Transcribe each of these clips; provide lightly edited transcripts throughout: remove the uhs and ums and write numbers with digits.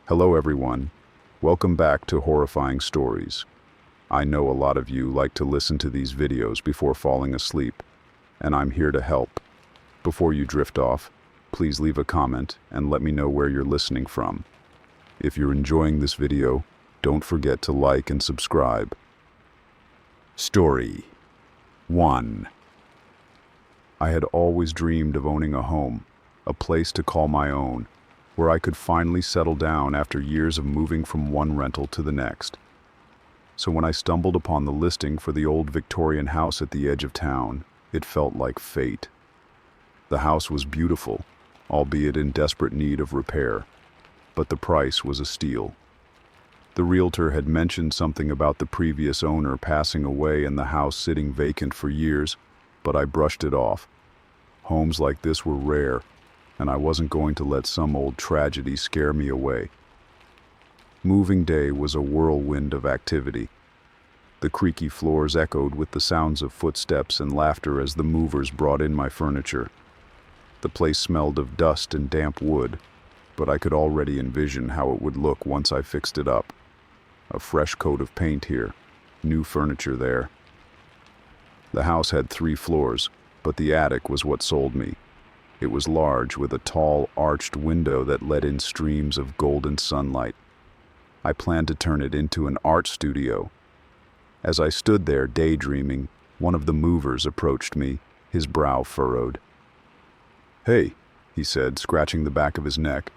Hello everyone. Welcome back to Horrifying Stories. I know a lot of you like to listen to these videos before falling asleep, and I'm here to help. Before you drift off, please leave a comment and let me know where you're listening from. If you're enjoying this video, don't forget to like and subscribe. Story 1. I had always dreamed of owning a home, a place to call my own, where I could finally settle down after years of moving from one rental to the next. So when I stumbled upon the listing for the old Victorian house at the edge of town, it felt like fate. The house was beautiful, albeit in desperate need of repair, but the price was a steal. The realtor had mentioned something about the previous owner passing away and the house sitting vacant for years, but I brushed it off. Homes like this were rare, and I wasn't going to let some old tragedy scare me away. Moving day was a whirlwind of activity. The creaky floors echoed with the sounds of footsteps and laughter as the movers brought in my furniture. The place smelled of dust and damp wood, but I could already envision how it would look once I fixed it up. A fresh coat of paint here, new furniture there. The house had 3 floors, but the attic was what sold me. It was large, with a tall, arched window that let in streams of golden sunlight. I planned to turn it into an art studio. As I stood there daydreaming, one of the movers approached me, his brow furrowed. "Hey," he said, scratching the back of his neck.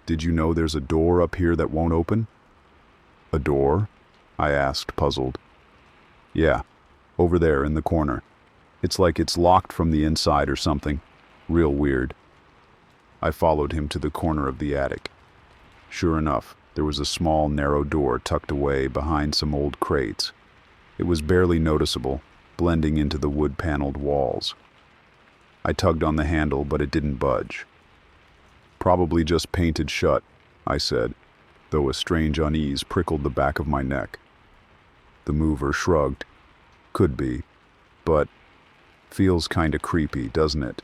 "Did you know there's a door up here that won't open?" "A door?" I asked, puzzled. "Yeah, over there in the corner. It's like it's locked from the inside or something. Real weird." I followed him to the corner of the attic. Sure enough, there was a small, narrow door tucked away behind some old crates. It was barely noticeable, blending into the wood-paneled walls. I tugged on the handle, but it didn't budge. "Probably just painted shut," I said, though a strange unease prickled the back of my neck. The mover shrugged. "Could be, but feels kinda creepy, doesn't it?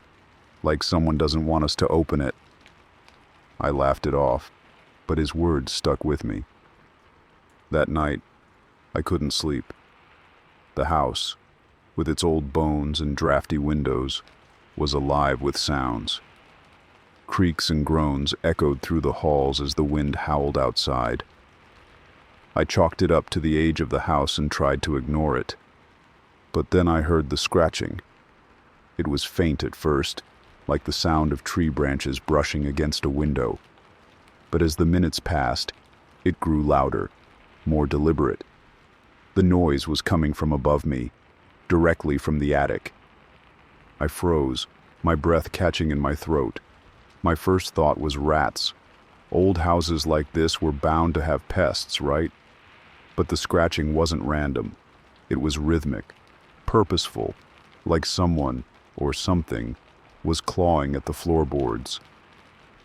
Like someone doesn't want us to open it." I laughed it off, but his words stuck with me. That night, I couldn't sleep. The house, with its old bones and drafty windows, was alive with sounds. Creaks and groans echoed through the halls as the wind howled outside. I chalked it up to the age of the house and tried to ignore it. But then I heard the scratching. It was faint at first, like the sound of tree branches brushing against a window. But as the minutes passed, it grew louder, more deliberate. The noise was coming from above me, directly from the attic. I froze, my breath catching in my throat. My first thought was rats. Old houses like this were bound to have pests, right? But the scratching wasn't random. It was rhythmic, purposeful, like someone, or something, was clawing at the floorboards.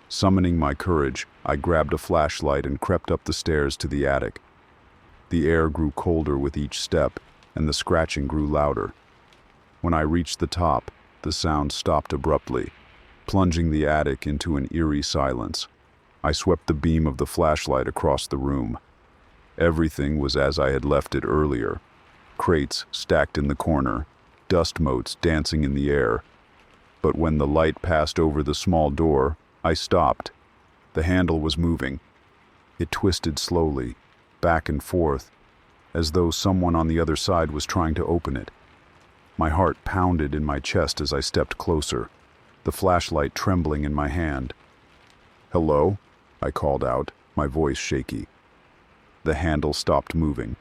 Summoning my courage, I grabbed a flashlight and crept up the stairs to the attic. The air grew colder with each step, and the scratching grew louder. When I reached the top, the sound stopped abruptly, plunging the attic into an eerie silence. I swept the beam of the flashlight across the room. Everything was as I had left it earlier. Crates stacked in the corner, dust motes dancing in the air. But when the light passed over the small door, I stopped. The handle was moving. It twisted slowly, back and forth, as though someone on the other side was trying to open it. My heart pounded in my chest as I stepped closer, the flashlight trembling in my hand. "Hello?" I called out, my voice shaky. The handle stopped moving.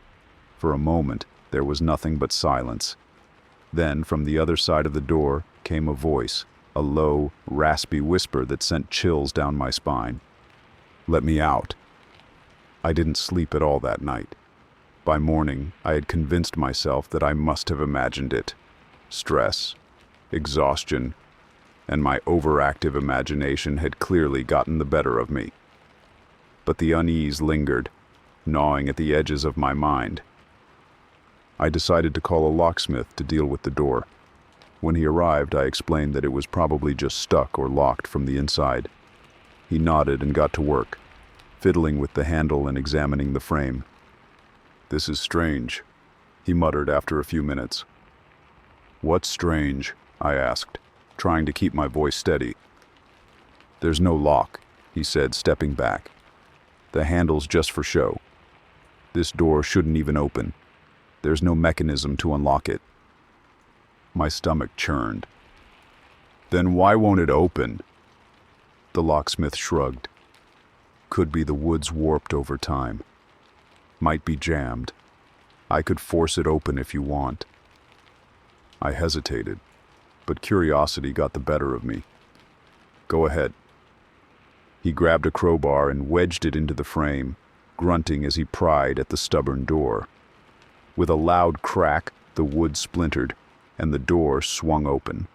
For a moment, there was nothing but silence. Then, from the other side of the door, came a voice, a low, raspy whisper that sent chills down my spine. "Let me out." I didn't sleep at all that night. By morning, I had convinced myself that I must have imagined it. Stress, exhaustion, and my overactive imagination had clearly gotten the better of me. But the unease lingered, gnawing at the edges of my mind. I decided to call a locksmith to deal with the door. When he arrived, I explained that it was probably just stuck or locked from the inside. He nodded and got to work. fiddling with the handle and examining the frame. "This is strange," he muttered after a few minutes. "What's strange?" I asked, trying to keep my voice steady. "There's no lock," he said, stepping back. "The handle's just for show. This door shouldn't even open. There's no mechanism to unlock it." My stomach churned. "Then why won't it open?" The locksmith shrugged. "Could be the wood's warped over time. Might be jammed. I could force it open if you want." I hesitated, but curiosity got the better of me. "Go ahead." He grabbed a crowbar and wedged it into the frame, grunting as he pried at the stubborn door. With a loud crack, the wood splintered, and the door swung open.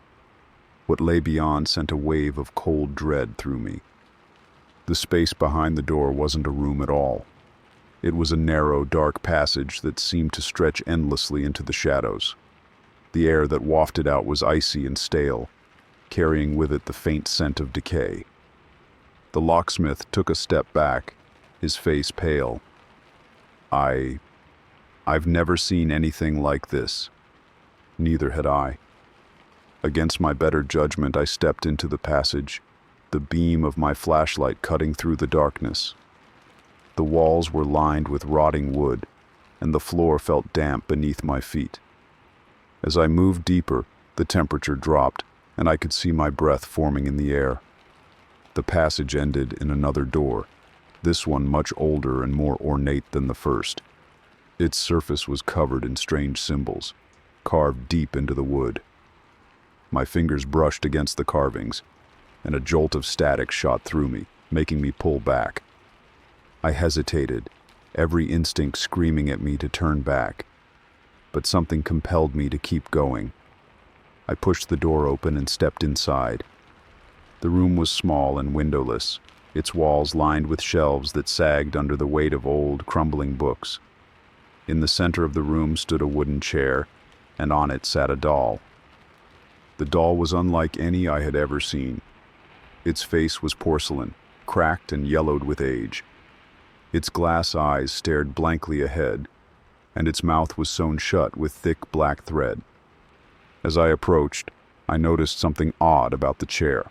What lay beyond sent a wave of cold dread through me. The space behind the door wasn't a room at all. It was a narrow, dark passage that seemed to stretch endlessly into the shadows. The air that wafted out was icy and stale, carrying with it the faint scent of decay. The locksmith took a step back, his face pale. I've never seen anything like this." Neither had I. Against my better judgment, I stepped into the passage, the beam of my flashlight cutting through the darkness. The walls were lined with rotting wood, and the floor felt damp beneath my feet. As I moved deeper, the temperature dropped, and I could see my breath forming in the air. The passage ended in another door, this one much older and more ornate than the first. Its surface was covered in strange symbols, carved deep into the wood. My fingers brushed against the carvings, and a jolt of static shot through me, making me pull back. I hesitated, every instinct screaming at me to turn back, but something compelled me to keep going. I pushed the door open and stepped inside. The room was small and windowless, its walls lined with shelves that sagged under the weight of old, crumbling books. In the center of the room stood a wooden chair, and on it sat a doll. The doll was unlike any I had ever seen. Its face was porcelain, cracked and yellowed with age. Its glass eyes stared blankly ahead, and its mouth was sewn shut with thick black thread. As I approached, I noticed something odd about the chair.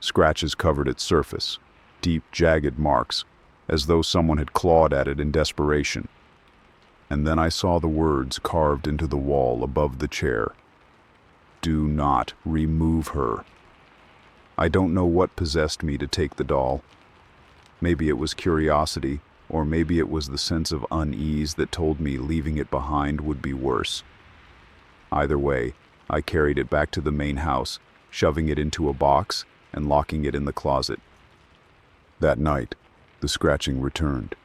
Scratches covered its surface, deep, jagged marks, as though someone had clawed at it in desperation. And then I saw the words carved into the wall above the chair. "Do not remove her." I don't know what possessed me to take the doll. Maybe it was curiosity, or maybe it was the sense of unease that told me leaving it behind would be worse. Either way, I carried it back to the main house, shoving it into a box and locking it in the closet. That night, the scratching returned.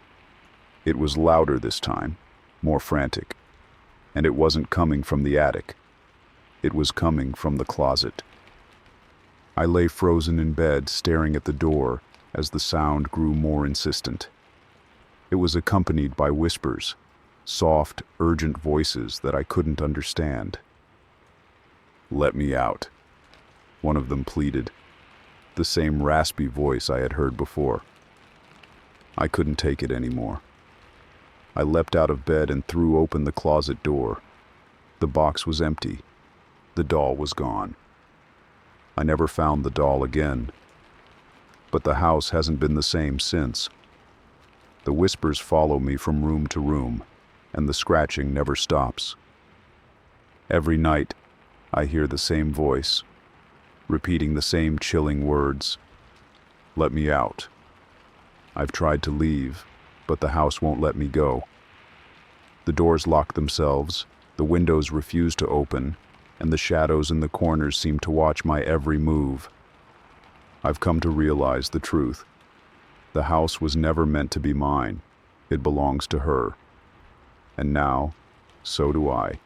It was louder this time, more frantic, and it wasn't coming from the attic. It was coming from the closet. I lay frozen in bed, staring at the door as the sound grew more insistent. It was accompanied by whispers, soft, urgent voices that I couldn't understand. "Let me out," one of them pleaded, the same raspy voice I had heard before. I couldn't take it anymore. I leapt out of bed and threw open the closet door. The box was empty. The doll was gone. I never found the doll again. But the house hasn't been the same since. The whispers follow me from room to room, and the scratching never stops. Every night, I hear the same voice, repeating the same chilling words. "Let me out." I've tried to leave, but the house won't let me go. The doors lock themselves, the windows refuse to open, and the shadows in the corners seem to watch my every move. I've come to realize the truth. The house was never meant to be mine. It belongs to her. And now, so do I.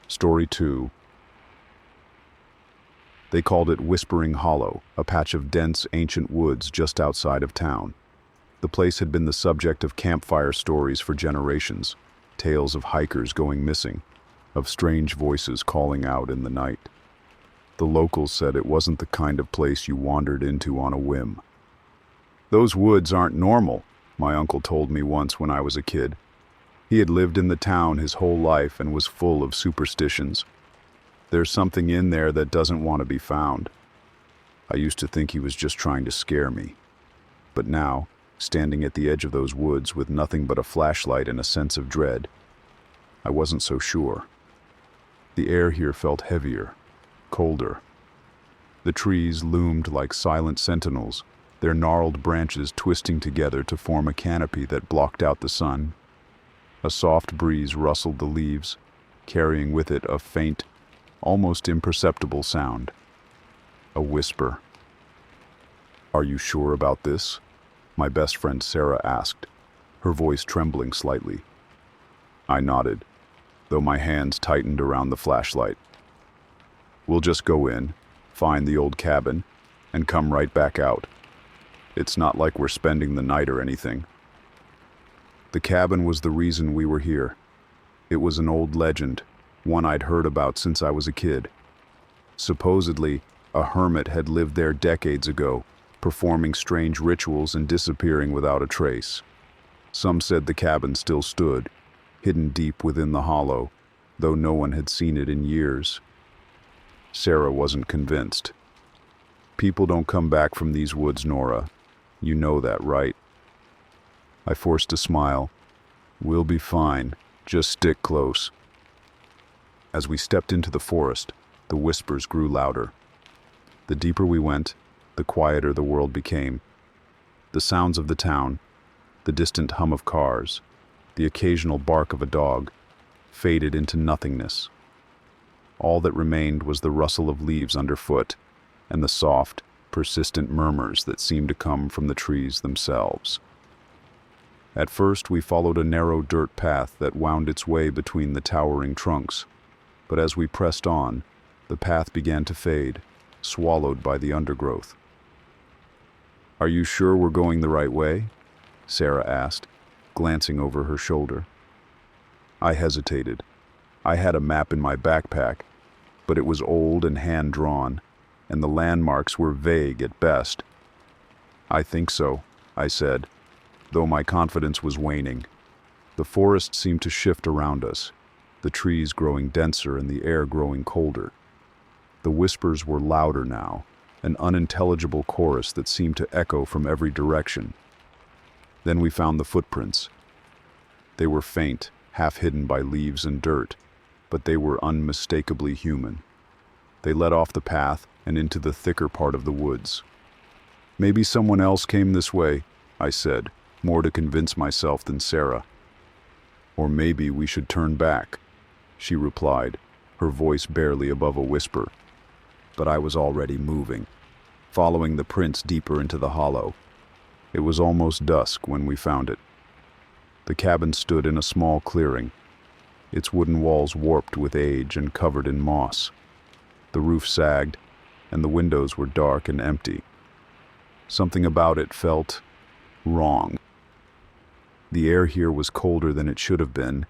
Story 2. They called it Whispering Hollow, a patch of dense, ancient woods just outside of town. The place had been the subject of campfire stories for generations, tales of hikers going missing, of strange voices calling out in the night. The locals said it wasn't the kind of place you wandered into on a whim. Those woods aren't normal, my uncle told me once when I was a kid. He had lived in the town his whole life and was full of superstitions. There's something in there that doesn't want to be found. I used to think he was just trying to scare me. But now, standing at the edge of those woods with nothing but a flashlight and a sense of dread, I wasn't so sure. The air here felt heavier, colder. The trees loomed like silent sentinels, their gnarled branches twisting together to form a canopy that blocked out the sun. A soft breeze rustled the leaves, carrying with it a faint, almost imperceptible sound. A whisper. "Are you sure about this?" my best friend Sarah asked, her voice trembling slightly. I nodded, though my hands tightened around the flashlight. "We'll just go in, find the old cabin, and come right back out. It's not like we're spending the night or anything." The cabin was the reason we were here. It was an old legend, one I'd heard about since I was a kid. Supposedly, a hermit had lived there decades ago, performing strange rituals and disappearing without a trace. Some said the cabin still stood, hidden deep within the hollow, though no one had seen it in years. Sarah wasn't convinced. "People don't come back from these woods, Nora. You know that, right?" I forced a smile. "We'll be fine. Just stick close." As we stepped into the forest, the whispers grew louder. The deeper we went, the quieter the world became. The sounds of the town, the distant hum of cars, the occasional bark of a dog, faded into nothingness. All that remained was the rustle of leaves underfoot and the soft, persistent murmurs that seemed to come from the trees themselves. At first, we followed a narrow dirt path that wound its way between the towering trunks, but as we pressed on, the path began to fade, swallowed by the undergrowth. "Are you sure we're going the right way?" Sarah asked, glancing over her shoulder. I hesitated. I had a map in my backpack, but it was old and hand-drawn, and the landmarks were vague at best. "I think so," I said, though my confidence was waning. The forest seemed to shift around us, the trees growing denser and the air growing colder. The whispers were louder now, an unintelligible chorus that seemed to echo from every direction. Then we found the footprints. They were faint, half hidden by leaves and dirt, but they were unmistakably human. They led off the path and into the thicker part of the woods. "Maybe someone else came this way," I said, more to convince myself than Sarah. "Or maybe we should turn back," she replied, her voice barely above a whisper. But I was already moving, following the prints deeper into the hollow. It was almost dusk when we found it. The cabin stood in a small clearing, its wooden walls warped with age and covered in moss. The roof sagged, and the windows were dark and empty. Something about it felt wrong. The air here was colder than it should have been,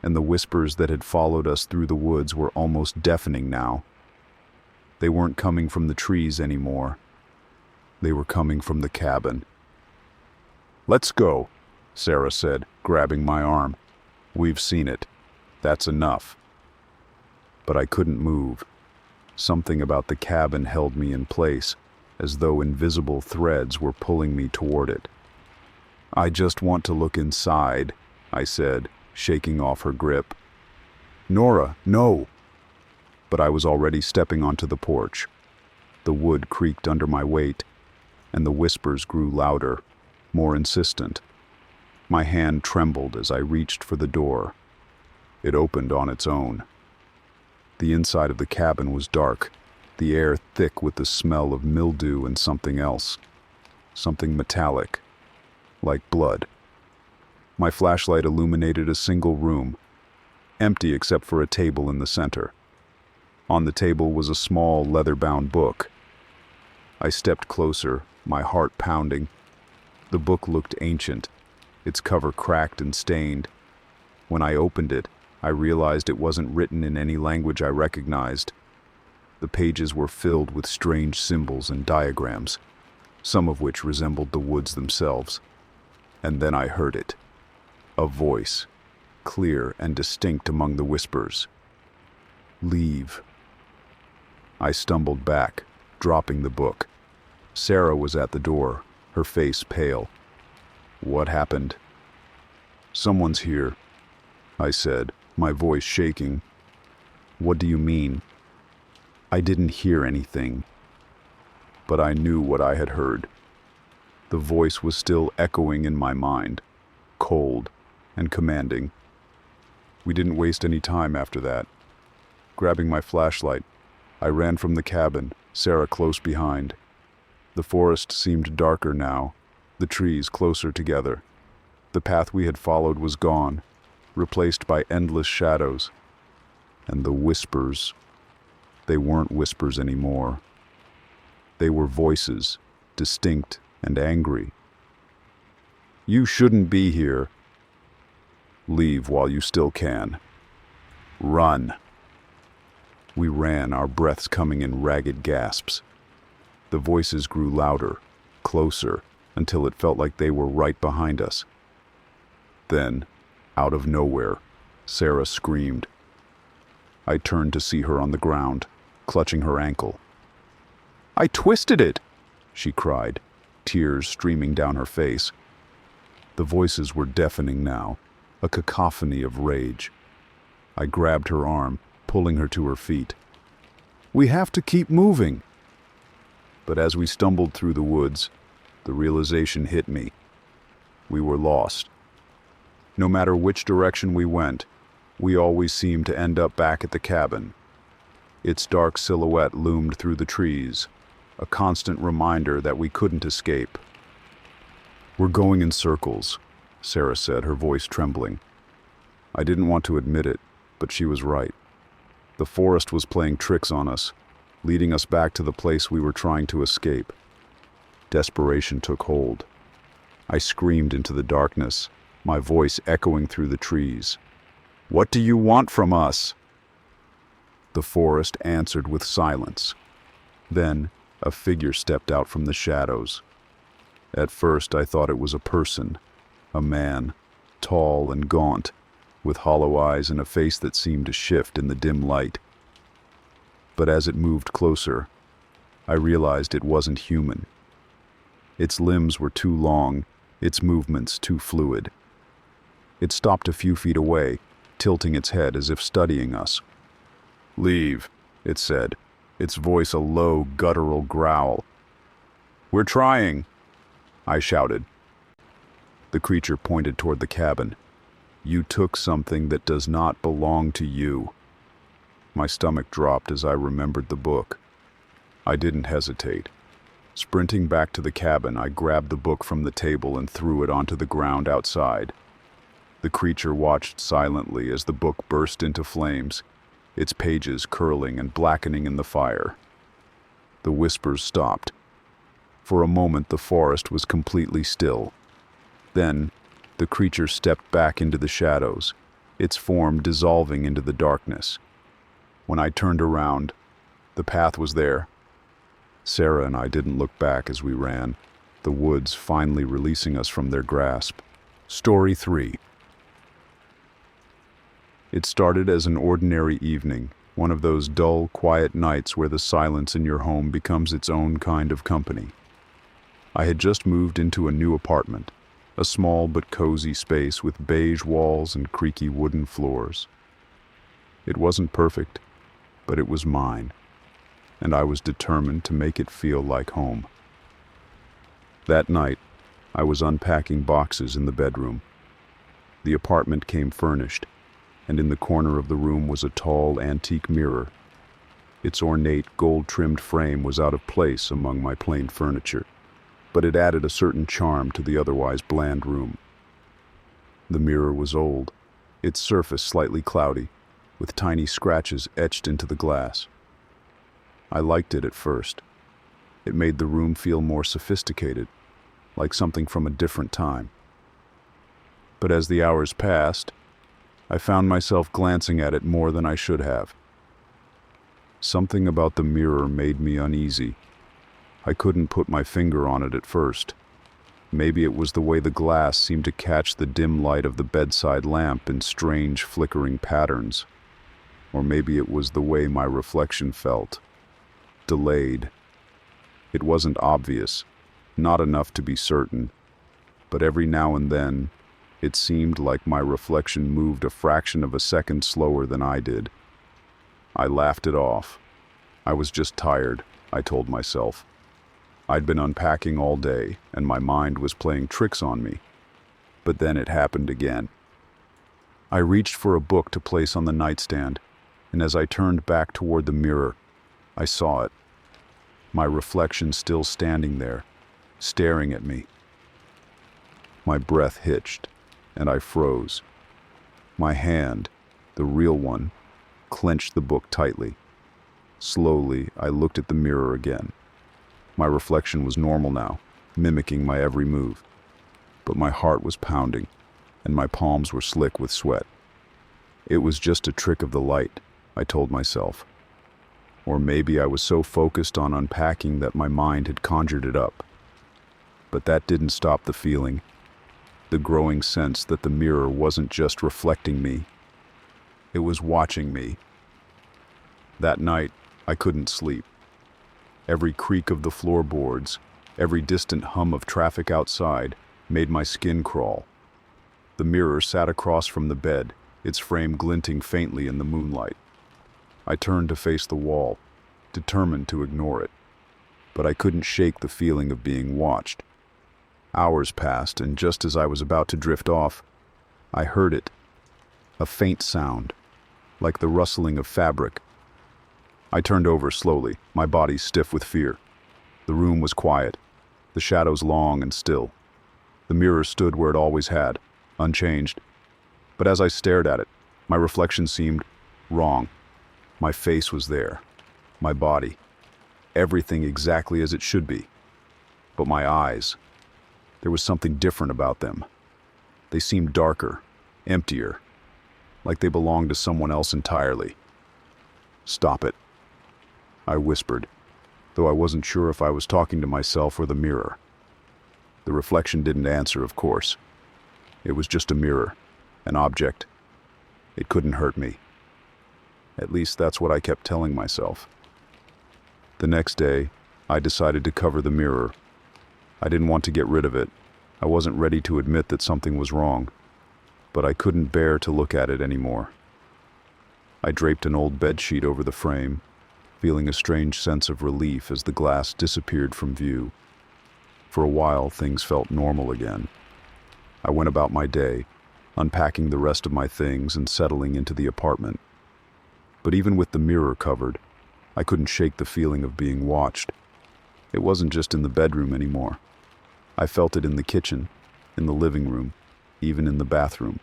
and the whispers that had followed us through the woods were almost deafening now. They weren't coming from the trees anymore. They were coming from the cabin. "Let's go," Sarah said, grabbing my arm. "We've seen it. That's enough." But I couldn't move. Something about the cabin held me in place, as though invisible threads were pulling me toward it. "I just want to look inside," I said, shaking off her grip. "Nora, no!" But I was already stepping onto the porch. The wood creaked under my weight, and the whispers grew louder, more insistent. My hand trembled as I reached for the door. It opened on its own. The inside of the cabin was dark, the air thick with the smell of mildew and something else. Something metallic, like blood. My flashlight illuminated a single room, empty except for a table in the center. On the table was a small leather-bound book. I stepped closer, my heart pounding. The book looked ancient, its cover cracked and stained. When I opened it, I realized it wasn't written in any language I recognized. The pages were filled with strange symbols and diagrams. some of which resembled the woods themselves. And then I heard it. A voice, clear and distinct among the whispers. "Leave." I stumbled back, dropping the book. Sarah was at the door, her face pale. "What happened?" "Someone's here," I said, my voice shaking. "What do you mean?" I didn't hear anything, but I knew what I had heard. The voice was still echoing in my mind, cold and commanding. We didn't waste any time after that. Grabbing my flashlight, I ran from the cabin, Sarah close behind. The forest seemed darker now, the trees closer together. The path we had followed was gone, replaced by endless shadows. And the whispers, they weren't whispers anymore. They were voices, distinct and angry. "You shouldn't be here. Leave while you still can. Run." We ran, our breaths coming in ragged gasps. The voices grew louder, closer, until it felt like they were right behind us. Then, out of nowhere, Sarah screamed. I turned to see her on the ground, clutching her ankle. "I twisted it!" she cried, tears streaming down her face. The voices were deafening now, a cacophony of rage. I grabbed her arm, pulling her to her feet. "We have to keep moving." But as we stumbled through the woods, the realization hit me. We were lost. No matter which direction we went, we always seemed to end up back at the cabin. Its dark silhouette loomed through the trees, a constant reminder that we couldn't escape. "We're going in circles," Sarah said, her voice trembling. I didn't want to admit it, but she was right. The forest was playing tricks on us, leading us back to the place we were trying to escape. Desperation took hold. I screamed into the darkness, my voice echoing through the trees. "What do you want from us?" The forest answered with silence. Then, a figure stepped out from the shadows. At first, I thought it was a person, a man, tall and gaunt, with hollow eyes and a face that seemed to shift in the dim light. But as it moved closer, I realized it wasn't human. Its limbs were too long, its movements too fluid. It stopped a few feet away, tilting its head as if studying us. "Leave," it said, its voice a low, guttural growl. "We're trying," I shouted. The creature pointed toward the cabin. "You took something that does not belong to you." My stomach dropped as I remembered the book. I didn't hesitate. Sprinting back to the cabin, I grabbed the book from the table and threw it onto the ground outside. The creature watched silently as the book burst into flames, its pages curling and blackening in the fire. The whispers stopped. For a moment, the forest was completely still. Then, the creature stepped back into the shadows, its form dissolving into the darkness. When I turned around, the path was there. Sarah and I didn't look back as we ran, the woods finally releasing us from their grasp. Story 3. It started as an ordinary evening, one of those dull, quiet nights where the silence in your home becomes its own kind of company. I had just moved into a new apartment, a small but cozy space with beige walls and creaky wooden floors. It wasn't perfect, but it was mine, and I was determined to make it feel like home. That night, I was unpacking boxes in the bedroom. The apartment came furnished, and in the corner of the room was a tall, antique mirror. Its ornate, gold-trimmed frame was out of place among my plain furniture, but it added a certain charm to the otherwise bland room. The mirror was old, its surface slightly cloudy, with tiny scratches etched into the glass. I liked it at first. It made the room feel more sophisticated, like something from a different time. But as the hours passed, I found myself glancing at it more than I should have. Something about the mirror made me uneasy. I couldn't put my finger on it at first. Maybe it was the way the glass seemed to catch the dim light of the bedside lamp in strange flickering patterns. Or maybe it was the way my reflection felt. Delayed. It wasn't obvious, not enough to be certain, but every now and then, it seemed like my reflection moved a fraction of a second slower than I did. I laughed it off. I was just tired, I told myself. I'd been unpacking all day, and my mind was playing tricks on me. But then it happened again. I reached for a book to place on the nightstand, and as I turned back toward the mirror, I saw it. My reflection still standing there, staring at me. My breath hitched, and I froze. My hand, the real one, clenched the book tightly. Slowly, I looked at the mirror again. My reflection was normal now, mimicking my every move. But my heart was pounding, and my palms were slick with sweat. It was just a trick of the light, I told myself. Or maybe I was so focused on unpacking that my mind had conjured it up. But that didn't stop the feeling, the growing sense that the mirror wasn't just reflecting me. It was watching me. That night, I couldn't sleep. Every creak of the floorboards, every distant hum of traffic outside, made my skin crawl. The mirror sat across from the bed, its frame glinting faintly in the moonlight. I turned to face the wall, determined to ignore it. But I couldn't shake the feeling of being watched. Hours passed, and just as I was about to drift off, I heard it. A faint sound, like the rustling of fabric. I turned over slowly, my body stiff with fear. The room was quiet, the shadows long and still. The mirror stood where it always had, unchanged. But as I stared at it, my reflection seemed wrong. My face was there, my body, everything exactly as it should be. But my eyes, there was something different about them. They seemed darker, emptier, like they belonged to someone else entirely. "Stop it," I whispered, though I wasn't sure if I was talking to myself or the mirror. The reflection didn't answer, of course. It was just a mirror, an object. It couldn't hurt me. At least that's what I kept telling myself. The next day, I decided to cover the mirror. I didn't want to get rid of it. I wasn't ready to admit that something was wrong, but I couldn't bear to look at it anymore. I draped an old bedsheet over the frame, feeling a strange sense of relief as the glass disappeared from view. For a while, things felt normal again. I went about my day, unpacking the rest of my things and settling into the apartment. But even with the mirror covered, I couldn't shake the feeling of being watched. It wasn't just in the bedroom anymore. I felt it in the kitchen, in the living room, even in the bathroom.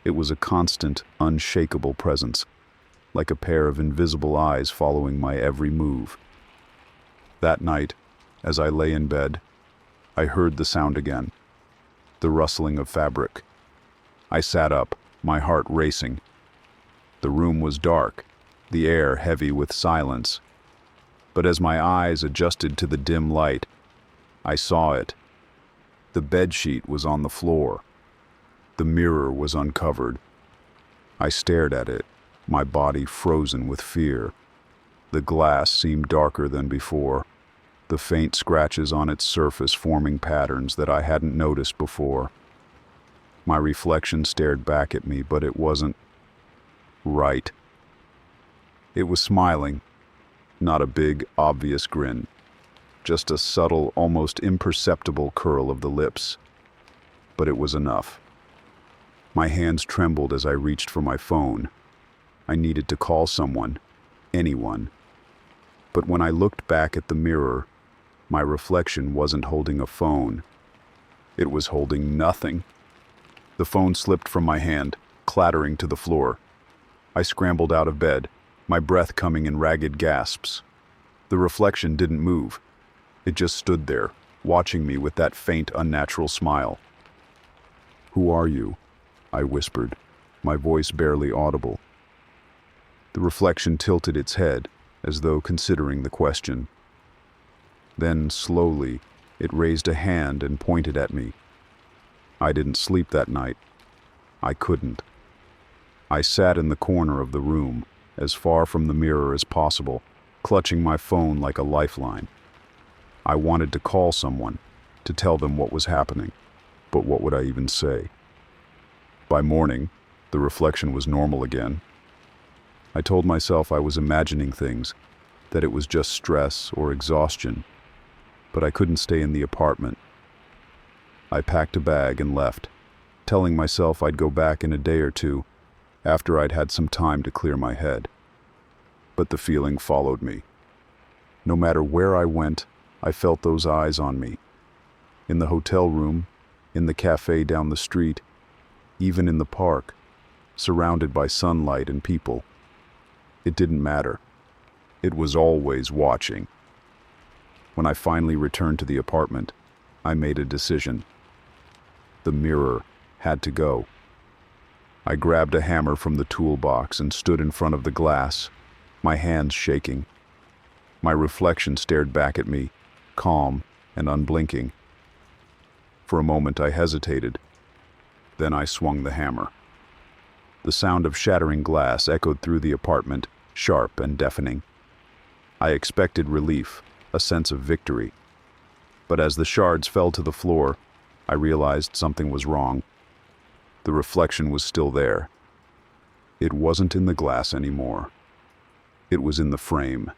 It was a constant, unshakable presence, like a pair of invisible eyes following my every move. That night, as I lay in bed, I heard the sound again, the rustling of fabric. I sat up, my heart racing. The room was dark, the air heavy with silence. But as my eyes adjusted to the dim light, I saw it. The bedsheet was on the floor. The mirror was uncovered. I stared at it, my body frozen with fear. The glass seemed darker than before, the faint scratches on its surface forming patterns that I hadn't noticed before. My reflection stared back at me, but it wasn't right. It was smiling, not a big, obvious grin, just a subtle, almost imperceptible curl of the lips. But it was enough. My hands trembled as I reached for my phone. I needed to call someone, anyone. But when I looked back at the mirror, my reflection wasn't holding a phone. It was holding nothing. The phone slipped from my hand, clattering to the floor. I scrambled out of bed, my breath coming in ragged gasps. The reflection didn't move. It just stood there, watching me with that faint, unnatural smile. "Who are you?" I whispered, my voice barely audible. The reflection tilted its head, as though considering the question. Then, slowly, it raised a hand and pointed at me. I didn't sleep that night. I couldn't. I sat in the corner of the room, as far from the mirror as possible, clutching my phone like a lifeline. I wanted to call someone, to tell them what was happening, but what would I even say? By morning, the reflection was normal again. I told myself I was imagining things, that it was just stress or exhaustion, but I couldn't stay in the apartment. I packed a bag and left, telling myself I'd go back in a day or two, after I'd had some time to clear my head. But the feeling followed me. No matter where I went, I felt those eyes on me. In the hotel room, in the cafe down the street, even in the park, surrounded by sunlight and people. It didn't matter. It was always watching. When I finally returned to the apartment, I made a decision. The mirror had to go. I grabbed a hammer from the toolbox and stood in front of the glass, my hands shaking. My reflection stared back at me, calm and unblinking. For a moment I hesitated. Then I swung the hammer. The sound of shattering glass echoed through the apartment, sharp and deafening. I expected relief, a sense of victory. But as the shards fell to the floor, I realized something was wrong. The reflection was still there. It wasn't in the glass anymore. It was in the frame,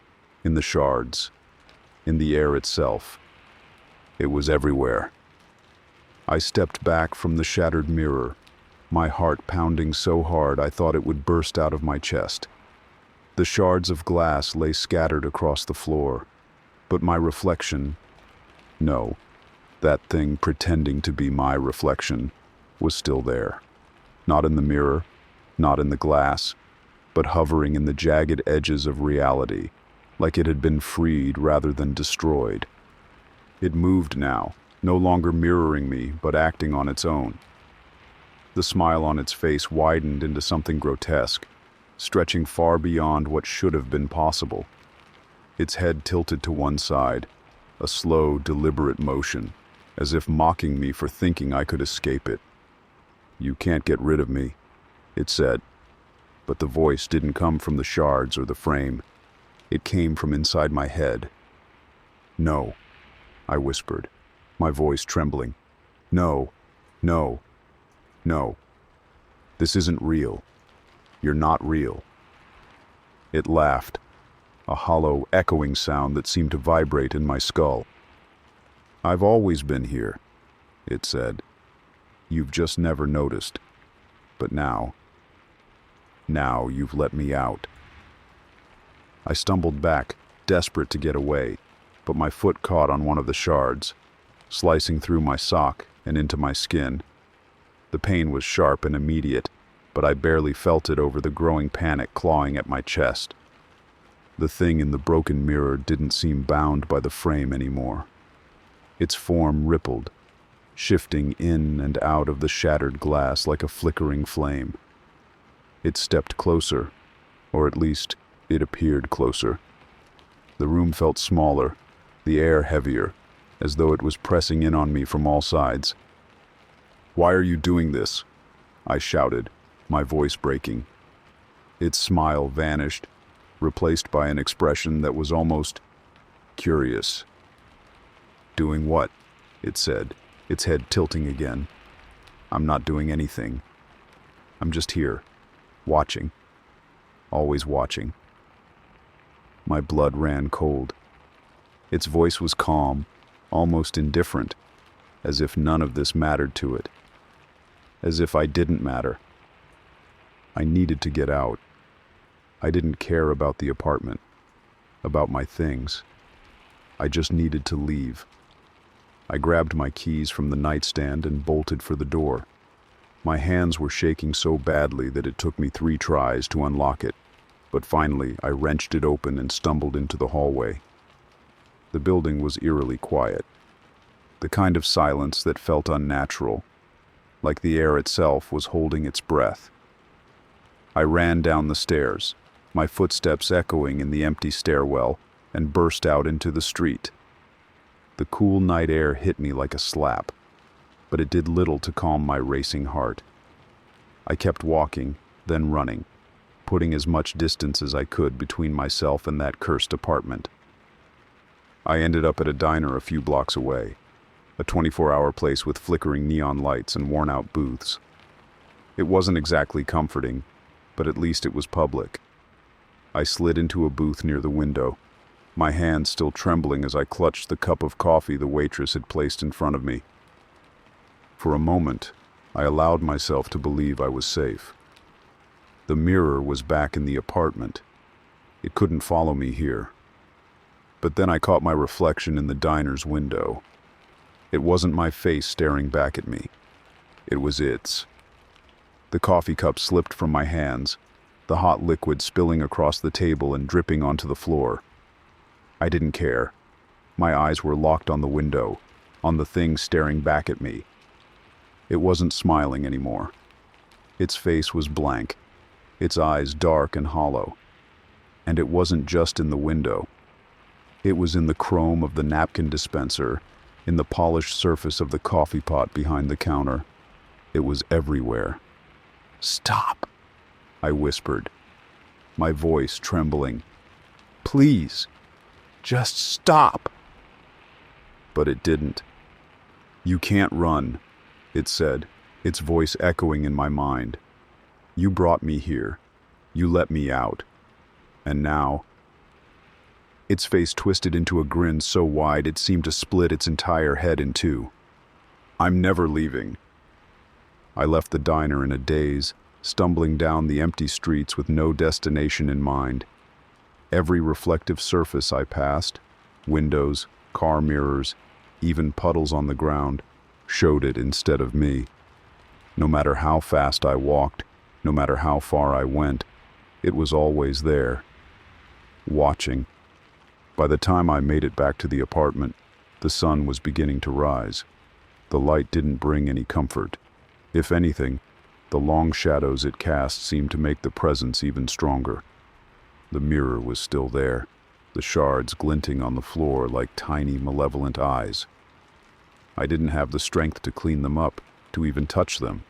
in the shards, in the air itself. It was everywhere. I stepped back from the shattered mirror, my heart pounding so hard I thought it would burst out of my chest. The shards of glass lay scattered across the floor, but my reflection, no, that thing pretending to be my reflection, was still there. Not in the mirror, not in the glass, but hovering in the jagged edges of reality, like it had been freed rather than destroyed. It moved now, no longer mirroring me, but acting on its own. The smile on its face widened into something grotesque, stretching far beyond what should have been possible. Its head tilted to one side, a slow, deliberate motion, as if mocking me for thinking I could escape it. "You can't get rid of me," it said. But the voice didn't come from the shards or the frame. It came from inside my head. "No," I whispered, my voice trembling. "No, no, no. This isn't real. You're not real." It laughed, a hollow, echoing sound that seemed to vibrate in my skull. "I've always been here," it said. "You've just never noticed. But now you've let me out." I stumbled back, desperate to get away, but my foot caught on one of the shards, slicing through my sock and into my skin. The pain was sharp and immediate, but I barely felt it over the growing panic clawing at my chest. The thing in the broken mirror didn't seem bound by the frame anymore. Its form rippled, shifting in and out of the shattered glass like a flickering flame. It stepped closer, or at least it appeared closer. The room felt smaller, the air heavier, as though it was pressing in on me from all sides. "Why are you doing this?" I shouted, my voice breaking. Its smile vanished, replaced by an expression that was almost curious. "Doing what?" it said, its head tilting again. "I'm not doing anything. I'm just here, watching, always watching." My blood ran cold. Its voice was calm, almost indifferent, as if none of this mattered to it. As if I didn't matter. I needed to get out. I didn't care about the apartment, about my things. I just needed to leave. I grabbed my keys from the nightstand and bolted for the door. My hands were shaking so badly that it took me 3 tries to unlock it, but finally I wrenched it open and stumbled into the hallway. The building was eerily quiet, the kind of silence that felt unnatural, like the air itself was holding its breath. I ran down the stairs, my footsteps echoing in the empty stairwell, and burst out into the street. The cool night air hit me like a slap, but it did little to calm my racing heart. I kept walking, then running, putting as much distance as I could between myself and that cursed apartment. I ended up at a diner a few blocks away, a 24-hour place with flickering neon lights and worn-out booths. It wasn't exactly comforting, but at least it was public. I slid into a booth near the window, my hands still trembling as I clutched the cup of coffee the waitress had placed in front of me. For a moment, I allowed myself to believe I was safe. The mirror was back in the apartment. It couldn't follow me here. But then I caught my reflection in the diner's window. It wasn't my face staring back at me. It was its. The coffee cup slipped from my hands, the hot liquid spilling across the table and dripping onto the floor. I didn't care. My eyes were locked on the window, on the thing staring back at me. It wasn't smiling anymore. Its face was blank, its eyes dark and hollow. And it wasn't just in the window. It was in the chrome of the napkin dispenser, in the polished surface of the coffee pot behind the counter. It was everywhere. "Stop," I whispered, my voice trembling. "Please, just stop." But it didn't. "You can't run," it said, its voice echoing in my mind. "You brought me here. You let me out. And now..." Its face twisted into a grin so wide it seemed to split its entire head in two. "I'm never leaving." I left the diner in a daze, stumbling down the empty streets with no destination in mind. Every reflective surface I passed, windows, car mirrors, even puddles on the ground, showed it instead of me. No matter how fast I walked, no matter how far I went, it was always there, watching. By the time I made it back to the apartment, the sun was beginning to rise. The light didn't bring any comfort. If anything, the long shadows it cast seemed to make the presence even stronger. The mirror was still there, the shards glinting on the floor like tiny, malevolent eyes. I didn't have the strength to clean them up, to even touch them.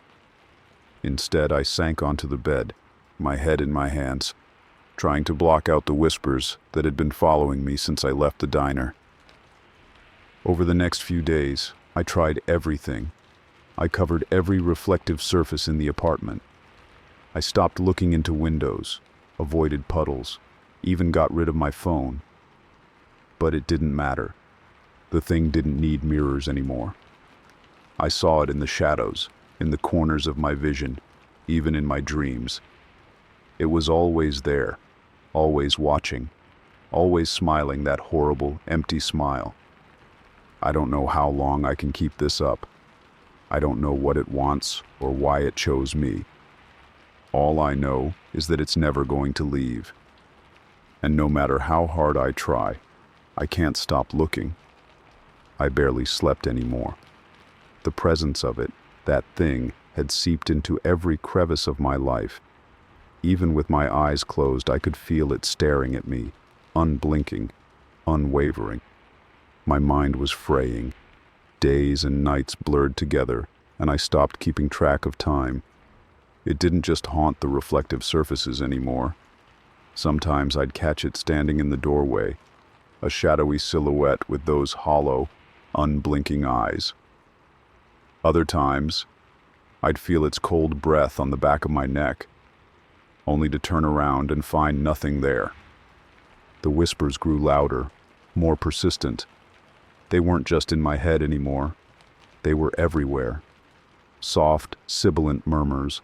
Instead, I sank onto the bed, my head in my hands, trying to block out the whispers that had been following me since I left the diner. Over the next few days, I tried everything. I covered every reflective surface in the apartment. I stopped looking into windows, avoided puddles, even got rid of my phone. But it didn't matter. The thing didn't need mirrors anymore. I saw it in the shadows, in the corners of my vision, even in my dreams. It was always there, always watching, always smiling that horrible, empty smile. I don't know how long I can keep this up. I don't know what it wants or why it chose me. All I know is that it's never going to leave. And no matter how hard I try, I can't stop looking. I barely slept anymore. The presence of it, that thing, had seeped into every crevice of my life. Even with my eyes closed, I could feel it staring at me, unblinking, unwavering. My mind was fraying. Days and nights blurred together, and I stopped keeping track of time. It didn't just haunt the reflective surfaces anymore. Sometimes I'd catch it standing in the doorway, a shadowy silhouette with those hollow, unblinking eyes. Other times, I'd feel its cold breath on the back of my neck, only to turn around and find nothing there. The whispers grew louder, more persistent. They weren't just in my head anymore. They were everywhere. Soft, sibilant murmurs,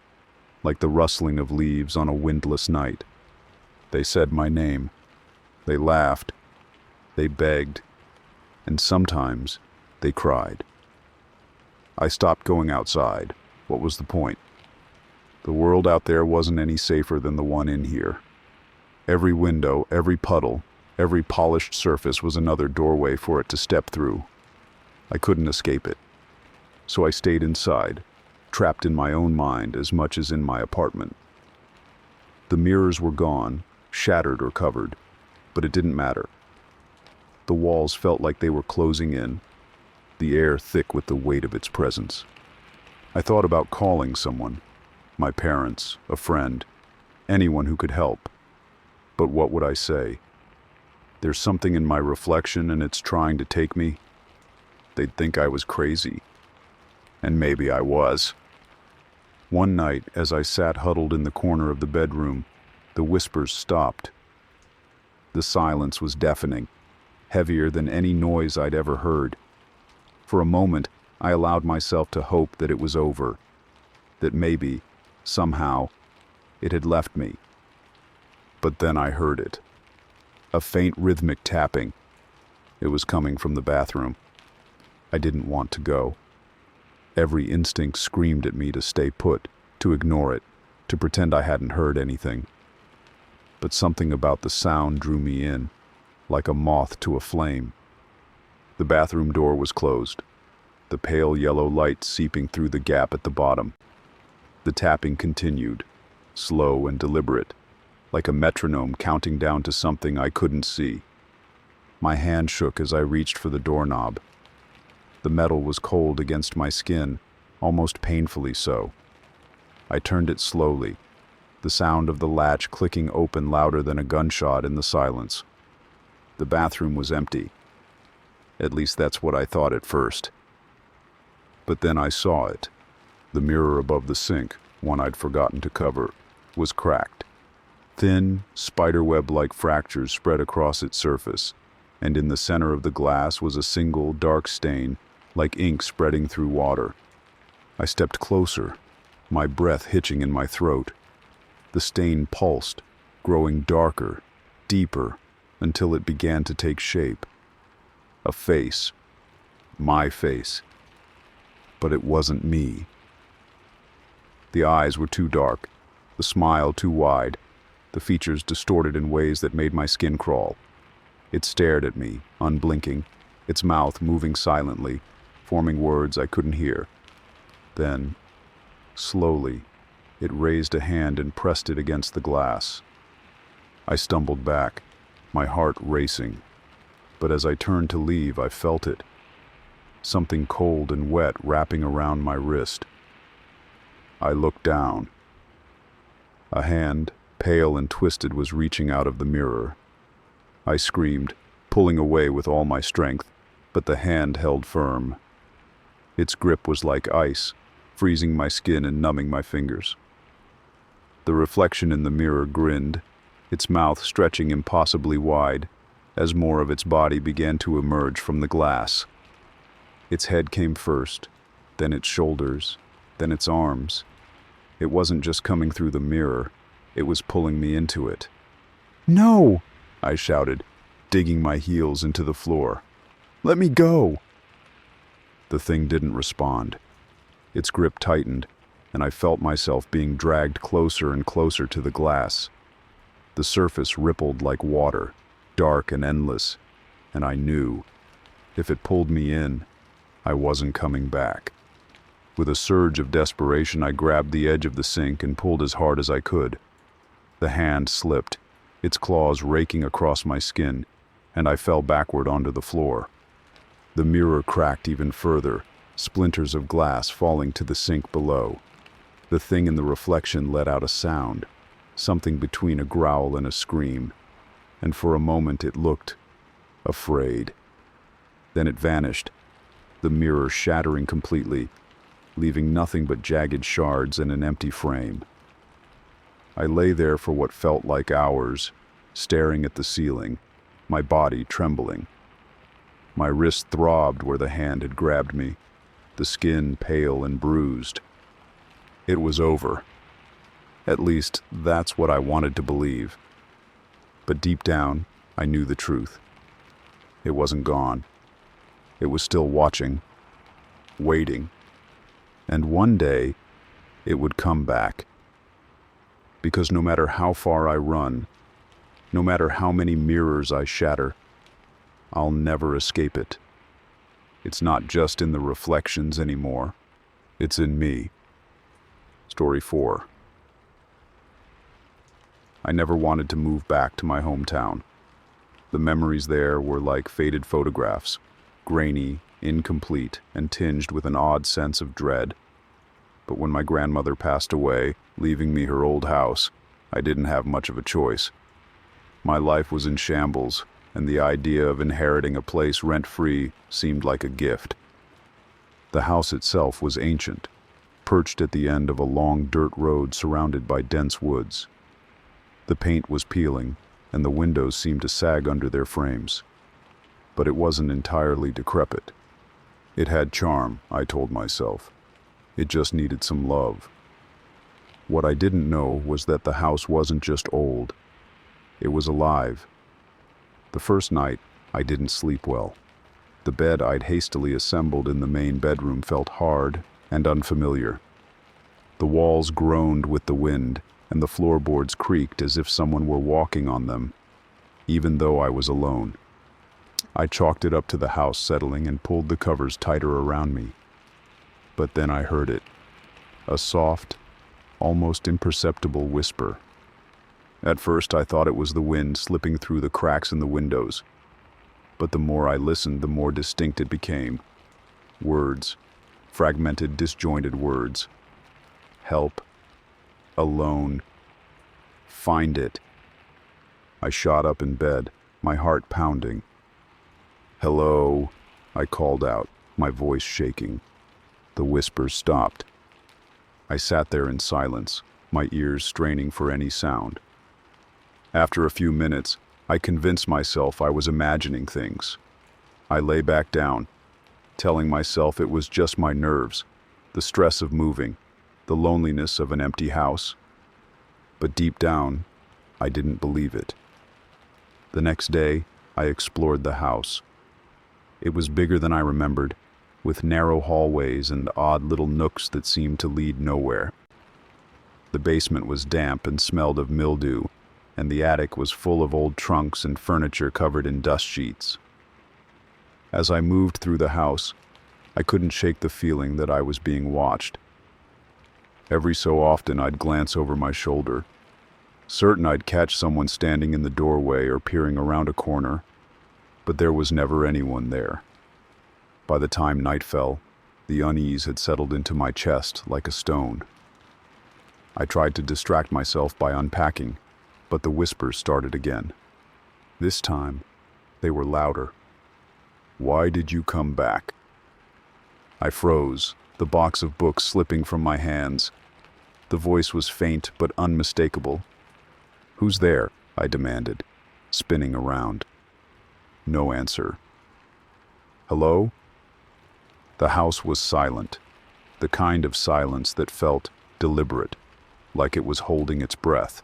like the rustling of leaves on a windless night. They said my name. They laughed. They begged. And sometimes they cried. I stopped going outside. What was the point? The world out there wasn't any safer than the one in here. Every window, every puddle, every polished surface was another doorway for it to step through. I couldn't escape it. So I stayed inside, trapped in my own mind as much as in my apartment. The mirrors were gone, shattered or covered, but it didn't matter. The walls felt like they were closing in, the air thick with the weight of its presence. I thought about calling someone, my parents, a friend, anyone who could help. But what would I say? There's something in my reflection and it's trying to take me. They'd think I was crazy. And maybe I was. One night, as I sat huddled in the corner of the bedroom, the whispers stopped. The silence was deafening, heavier than any noise I'd ever heard. For a moment, I allowed myself to hope that it was over, that maybe, somehow, it had left me. But then I heard it. A faint rhythmic tapping. It was coming from the bathroom. I didn't want to go. Every instinct screamed at me to stay put, to ignore it, to pretend I hadn't heard anything. But something about the sound drew me in, like a moth to a flame. The bathroom door was closed, the pale yellow light seeping through the gap at the bottom. The tapping continued, slow and deliberate, like a metronome counting down to something I couldn't see. My hand shook as I reached for the doorknob. The metal was cold against my skin, almost painfully so. I turned it slowly, the sound of the latch clicking open louder than a gunshot in the silence. The bathroom was empty. At least that's what I thought at first. But then I saw it. The mirror above the sink, one I'd forgotten to cover, was cracked. Thin, spiderweb-like fractures spread across its surface, and in the center of the glass was a single dark stain, like ink spreading through water. I stepped closer, my breath hitching in my throat. The stain pulsed, growing darker, deeper, until it began to take shape. A face. My face. But it wasn't me. The eyes were too dark, the smile too wide, the features distorted in ways that made my skin crawl. It stared at me, unblinking, its mouth moving silently, forming words I couldn't hear. Then, slowly, it raised a hand and pressed it against the glass. I stumbled back, my heart racing. But as I turned to leave, I felt it. Something cold and wet wrapping around my wrist. I looked down. A hand, pale and twisted, was reaching out of the mirror. I screamed, pulling away with all my strength, but the hand held firm. Its grip was like ice, freezing my skin and numbing my fingers. The reflection in the mirror grinned, its mouth stretching impossibly wide, as more of its body began to emerge from the glass. Its head came first, then its shoulders, then its arms. It wasn't just coming through the mirror, it was pulling me into it. "No!" I shouted, digging my heels into the floor. "Let me go!" The thing didn't respond. Its grip tightened, and I felt myself being dragged closer and closer to the glass. The surface rippled like water, dark and endless, and I knew, if it pulled me in, I wasn't coming back. With a surge of desperation, I grabbed the edge of the sink and pulled as hard as I could. The hand slipped, its claws raking across my skin, and I fell backward onto the floor. The mirror cracked even further, splinters of glass falling to the sink below. The thing in the reflection let out a sound, something between a growl and a scream, and for a moment it looked afraid. Then it vanished, the mirror shattering completely, leaving nothing but jagged shards and an empty frame. I lay there for what felt like hours, staring at the ceiling, my body trembling. My wrist throbbed where the hand had grabbed me, the skin pale and bruised. It was over. At least, that's what I wanted to believe. But deep down, I knew the truth. It wasn't gone. It was still watching, waiting. And one day, it would come back. Because no matter how far I run, no matter how many mirrors I shatter, I'll never escape it. It's not just in the reflections anymore. It's in me. Story 4. I never wanted to move back to my hometown. The memories there were like faded photographs, grainy, incomplete, and tinged with an odd sense of dread. But when my grandmother passed away, leaving me her old house, I didn't have much of a choice. My life was in shambles, and the idea of inheriting a place rent-free seemed like a gift. The house itself was ancient, perched at the end of a long dirt road surrounded by dense woods. The paint was peeling, and the windows seemed to sag under their frames. But it wasn't entirely decrepit. It had charm, I told myself. It just needed some love. What I didn't know was that the house wasn't just old. It was alive. The first night, I didn't sleep well. The bed I'd hastily assembled in the main bedroom felt hard and unfamiliar. The walls groaned with the wind, and the floorboards creaked as if someone were walking on them, even though I was alone. I chalked it up to the house settling and pulled the covers tighter around me. But then I heard it, a soft, almost imperceptible whisper. At first I thought it was the wind slipping through the cracks in the windows, but the more I listened, the more distinct it became. Words, fragmented, disjointed words. Help. Alone. Find it. I shot up in bed, my heart pounding. Hello, I called out, my voice shaking. The whisper stopped. I sat there in silence, my ears straining for any sound. After a few minutes, I convinced myself I was imagining things. I lay back down, telling myself it was just my nerves, the stress of moving, the loneliness of an empty house. But deep down, I didn't believe it. The next day, I explored the house. It was bigger than I remembered, with narrow hallways and odd little nooks that seemed to lead nowhere. The basement was damp and smelled of mildew, and the attic was full of old trunks and furniture covered in dust sheets. As I moved through the house, I couldn't shake the feeling that I was being watched. Every so often I'd glance over my shoulder, certain I'd catch someone standing in the doorway or peering around a corner, but there was never anyone there. By the time night fell, the unease had settled into my chest like a stone. I tried to distract myself by unpacking, but the whispers started again. This time, they were louder. Why did you come back? I froze, the box of books slipping from my hands. The voice was faint but unmistakable. Who's there? I demanded, spinning around. No answer. Hello? The house was silent, the kind of silence that felt deliberate, like it was holding its breath.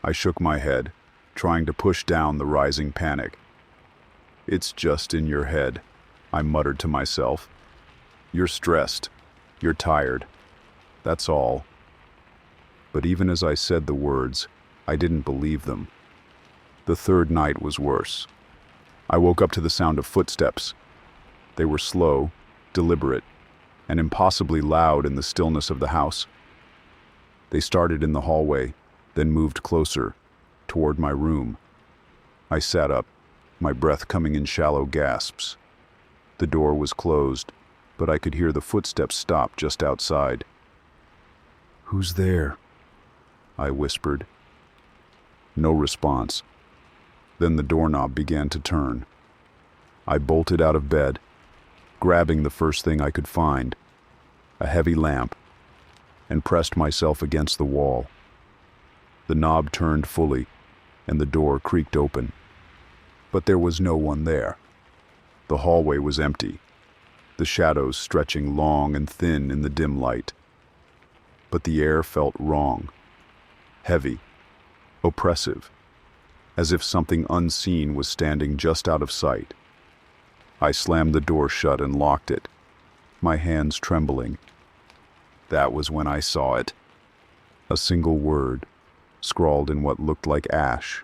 I shook my head, trying to push down the rising panic. It's just in your head, I muttered to myself. You're stressed. You're tired. That's all. But even as I said the words, I didn't believe them. The third night was worse. I woke up to the sound of footsteps. They were slow, deliberate, and impossibly loud in the stillness of the house. They started in the hallway, then moved closer, toward my room. I sat up, my breath coming in shallow gasps. The door was closed, but I could hear the footsteps stop just outside. "Who's there?" I whispered. No response. Then the doorknob began to turn. I bolted out of bed, grabbing the first thing I could find, a heavy lamp, and pressed myself against the wall. The knob turned fully, and the door creaked open. But there was no one there. The hallway was empty, the shadows stretching long and thin in the dim light. But the air felt wrong, heavy, oppressive, as if something unseen was standing just out of sight. I slammed the door shut and locked it, my hands trembling. That was when I saw it. A single word, scrawled in what looked like ash,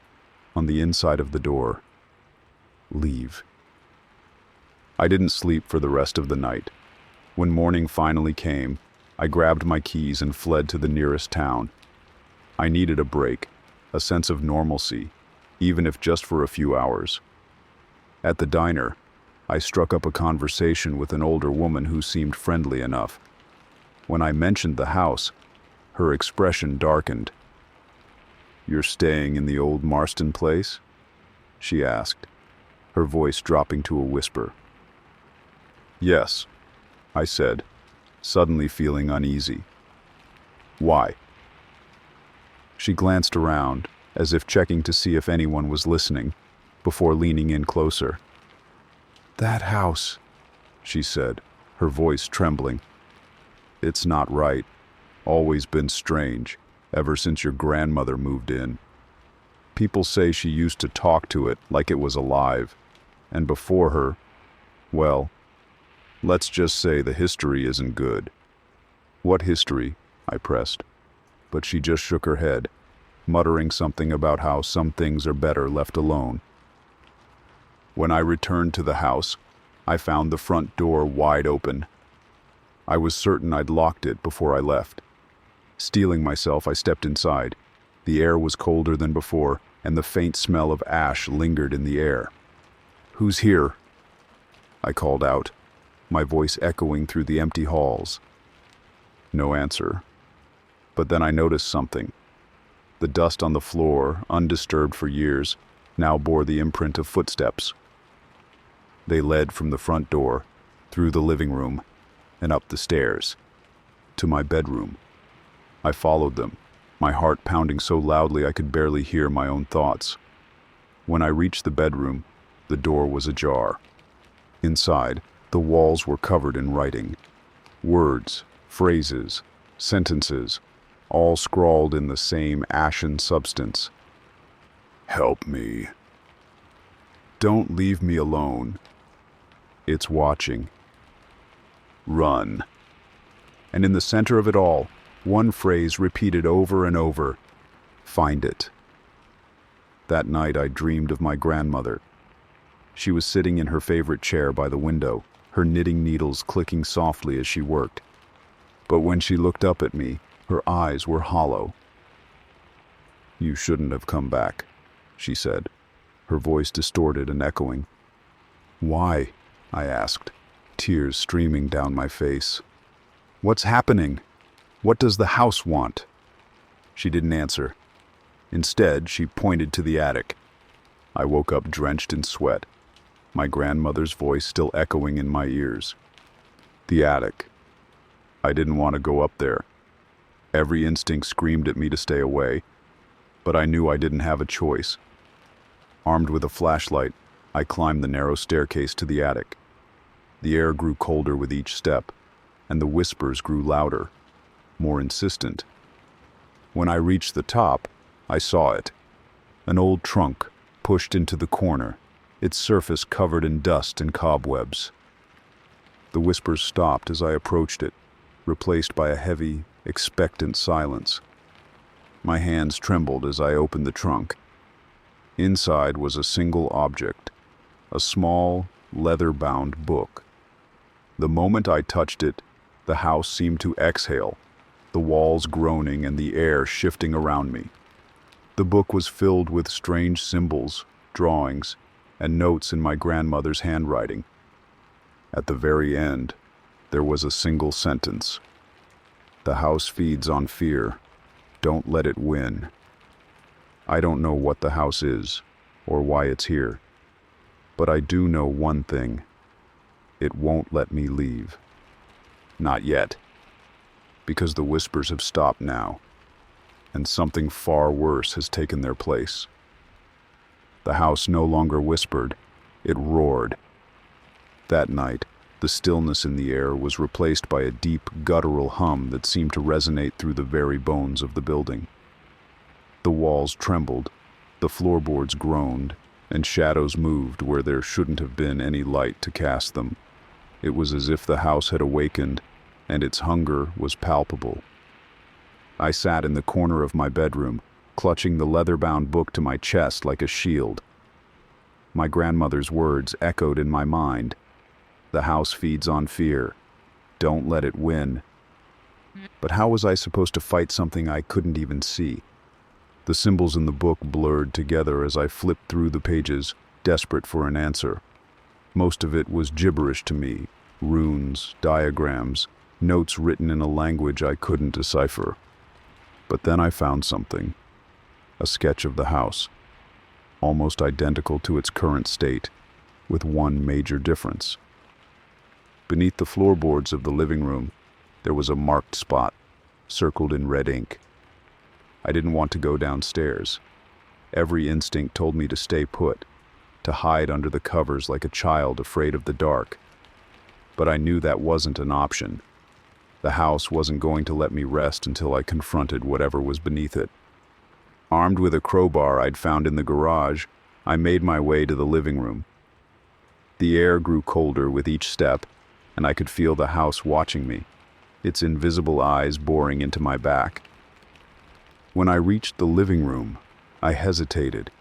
on the inside of the door. Leave. I didn't sleep for the rest of the night. When morning finally came, I grabbed my keys and fled to the nearest town. I needed a break, a sense of normalcy, even if just for a few hours. At the diner, I struck up a conversation with an older woman who seemed friendly enough. When I mentioned the house, her expression darkened. "You're staying in the old Marston place?" she asked, her voice dropping to a whisper. "Yes," I said, suddenly feeling uneasy. "Why?" She glanced around, as if checking to see if anyone was listening, before leaning in closer. "That house," she said, her voice trembling. "It's not right. Always been strange, ever since your grandmother moved in. People say she used to talk to it like it was alive, and before her, well, let's just say the history isn't good." "What history?" I pressed, but she just shook her head, muttering something about how some things are better left alone. When I returned to the house, I found the front door wide open. I was certain I'd locked it before I left. Steeling myself, I stepped inside. The air was colder than before, and the faint smell of ash lingered in the air. "Who's here?" I called out, my voice echoing through the empty halls. No answer. But then I noticed something. The dust on the floor, undisturbed for years, now bore the imprint of footsteps. They led from the front door, through the living room, and up the stairs, to my bedroom. I followed them, my heart pounding so loudly I could barely hear my own thoughts. When I reached the bedroom, the door was ajar. Inside, the walls were covered in writing. Words, phrases, sentences, all scrawled in the same ashen substance. "Help me. Don't leave me alone. It's watching. Run." And in the center of it all, one phrase repeated over and over: "Find it." That night I dreamed of my grandmother. She was sitting in her favorite chair by the window, her knitting needles clicking softly as she worked. But when she looked up at me, her eyes were hollow. "You shouldn't have come back," she said, her voice distorted and echoing. "Why?" I asked, tears streaming down my face. "What's happening? What does the house want?" She didn't answer. Instead, she pointed to the attic. I woke up drenched in sweat, my grandmother's voice still echoing in my ears. The attic. I didn't want to go up there. Every instinct screamed at me to stay away, but I knew I didn't have a choice. Armed with a flashlight, I climbed the narrow staircase to the attic. The air grew colder with each step, and the whispers grew louder, more insistent. When I reached the top, I saw it. An old trunk, pushed into the corner, its surface covered in dust and cobwebs. The whispers stopped as I approached it, replaced by a heavy, expectant silence. My hands trembled as I opened the trunk. Inside was a single object, a small, leather-bound book. The moment I touched it, the house seemed to exhale, the walls groaning and the air shifting around me. The book was filled with strange symbols, drawings, and notes in my grandmother's handwriting. At the very end, there was a single sentence: "The house feeds on fear. Don't let it win." I don't know what the house is, or why it's here, but I do know one thing. It won't let me leave. Not yet, because the whispers have stopped now, and something far worse has taken their place. The house no longer whispered, it roared. That night, the stillness in the air was replaced by a deep, guttural hum that seemed to resonate through the very bones of the building. The walls trembled, the floorboards groaned, and shadows moved where there shouldn't have been any light to cast them. It was as if the house had awakened, and its hunger was palpable. I sat in the corner of my bedroom, clutching the leather-bound book to my chest like a shield. My grandmother's words echoed in my mind. The house feeds on fear. Don't let it win. But how was I supposed to fight something I couldn't even see? The symbols in the book blurred together as I flipped through the pages, desperate for an answer. Most of it was gibberish to me, runes, diagrams, notes written in a language I couldn't decipher. But then I found something. A sketch of the house, almost identical to its current state, with one major difference. Beneath the floorboards of the living room, there was a marked spot, circled in red ink. I didn't want to go downstairs. Every instinct told me to stay put, to hide under the covers like a child afraid of the dark. But I knew that wasn't an option. The house wasn't going to let me rest until I confronted whatever was beneath it. Armed with a crowbar I'd found in the garage, I made my way to the living room. The air grew colder with each step, and I could feel the house watching me, its invisible eyes boring into my back. When I reached the living room, I hesitated.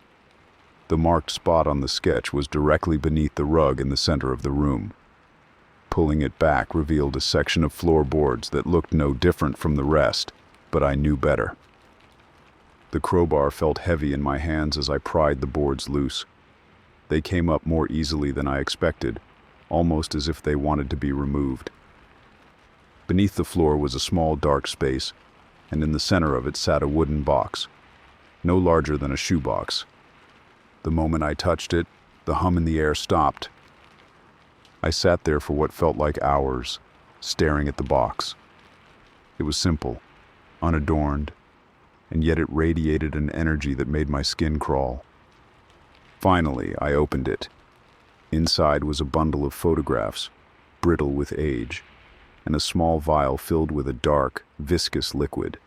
The marked spot on the sketch was directly beneath the rug in the center of the room. Pulling it back revealed a section of floorboards that looked no different from the rest, but I knew better. The crowbar felt heavy in my hands as I pried the boards loose. They came up more easily than I expected, almost as if they wanted to be removed. Beneath the floor was a small dark space, and in the center of it sat a wooden box, no larger than a shoebox. The moment I touched it, the hum in the air stopped. I sat there for what felt like hours, staring at the box. It was simple, unadorned, and yet it radiated an energy that made my skin crawl. Finally, I opened it. Inside was a bundle of photographs, brittle with age, and a small vial filled with a dark, viscous liquid.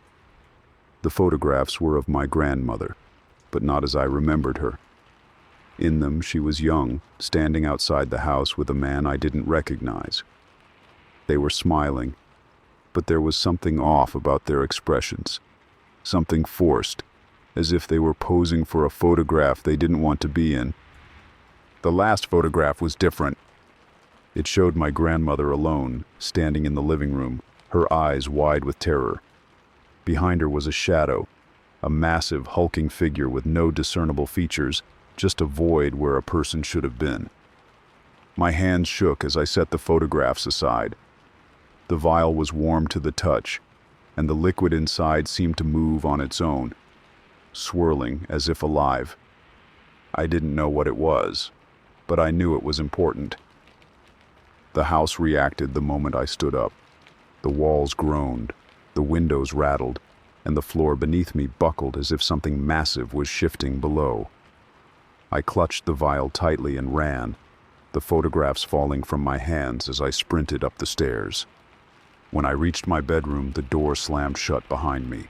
The photographs were of my grandmother, but not as I remembered her. In them, she was young, standing outside the house with a man I didn't recognize. They were smiling, but there was something off about their expressions, something forced, as if they were posing for a photograph they didn't want to be in. The last photograph was different. It showed my grandmother alone, standing in the living room, her eyes wide with terror. Behind her was a shadow, a massive, hulking figure with no discernible features, just a void where a person should have been. My hands shook as I set the photographs aside. The vial was warm to the touch, and the liquid inside seemed to move on its own, swirling as if alive. I didn't know what it was, but I knew it was important. The house reacted the moment I stood up. The walls groaned, the windows rattled, and the floor beneath me buckled as if something massive was shifting below. I clutched the vial tightly and ran, the photographs falling from my hands as I sprinted up the stairs. When I reached my bedroom, the door slammed shut behind me.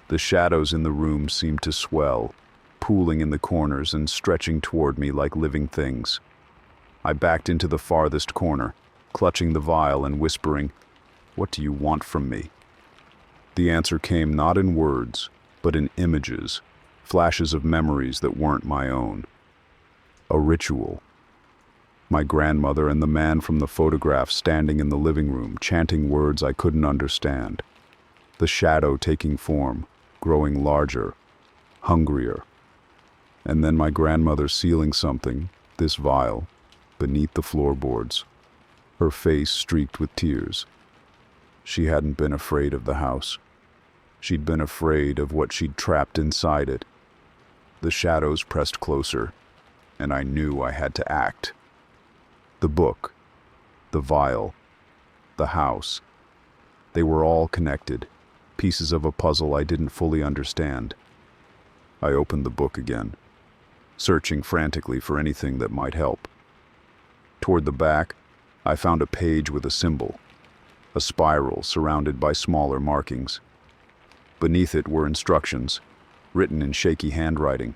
The shadows in the room seemed to swell, pooling in the corners and stretching toward me like living things. I backed into the farthest corner, clutching the vial and whispering, "What do you want from me?" The answer came not in words, but in images, flashes of memories that weren't my own. A ritual. My grandmother and the man from the photograph standing in the living room, chanting words I couldn't understand. The shadow taking form, growing larger, hungrier. And then my grandmother sealing something, this vial, beneath the floorboards, her face streaked with tears. She hadn't been afraid of the house. She'd been afraid of what she'd trapped inside it. The shadows pressed closer, and I knew I had to act. The book, the vial, the house. They were all connected, pieces of a puzzle I didn't fully understand. I opened the book again, searching frantically for anything that might help. Toward the back, I found a page with a symbol, a spiral surrounded by smaller markings. Beneath it were instructions, written in shaky handwriting.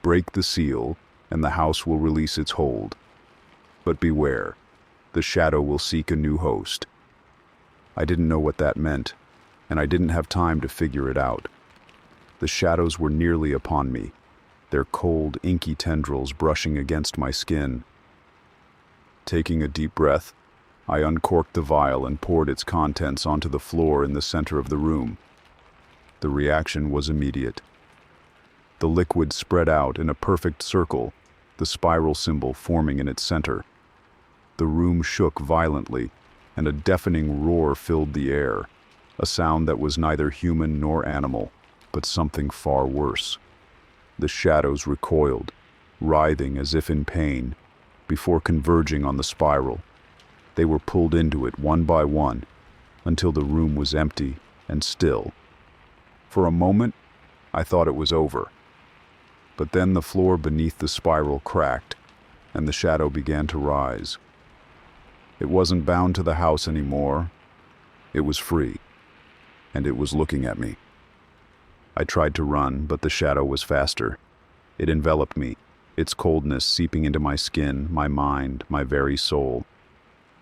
Break the seal, and the house will release its hold. But beware, the shadow will seek a new host. I didn't know what that meant, and I didn't have time to figure it out. The shadows were nearly upon me, their cold, inky tendrils brushing against my skin. Taking a deep breath, I uncorked the vial and poured its contents onto the floor in the center of the room. The reaction was immediate. The liquid spread out in a perfect circle, the spiral symbol forming in its center. The room shook violently, and a deafening roar filled the air, a sound that was neither human nor animal, but something far worse. The shadows recoiled, writhing as if in pain, before converging on the spiral. They were pulled into it one by one, until the room was empty and still. For a moment, I thought it was over. But then the floor beneath the spiral cracked, and the shadow began to rise. It wasn't bound to the house anymore. It was free, and it was looking at me. I tried to run, but the shadow was faster. It enveloped me, its coldness seeping into my skin, my mind, my very soul.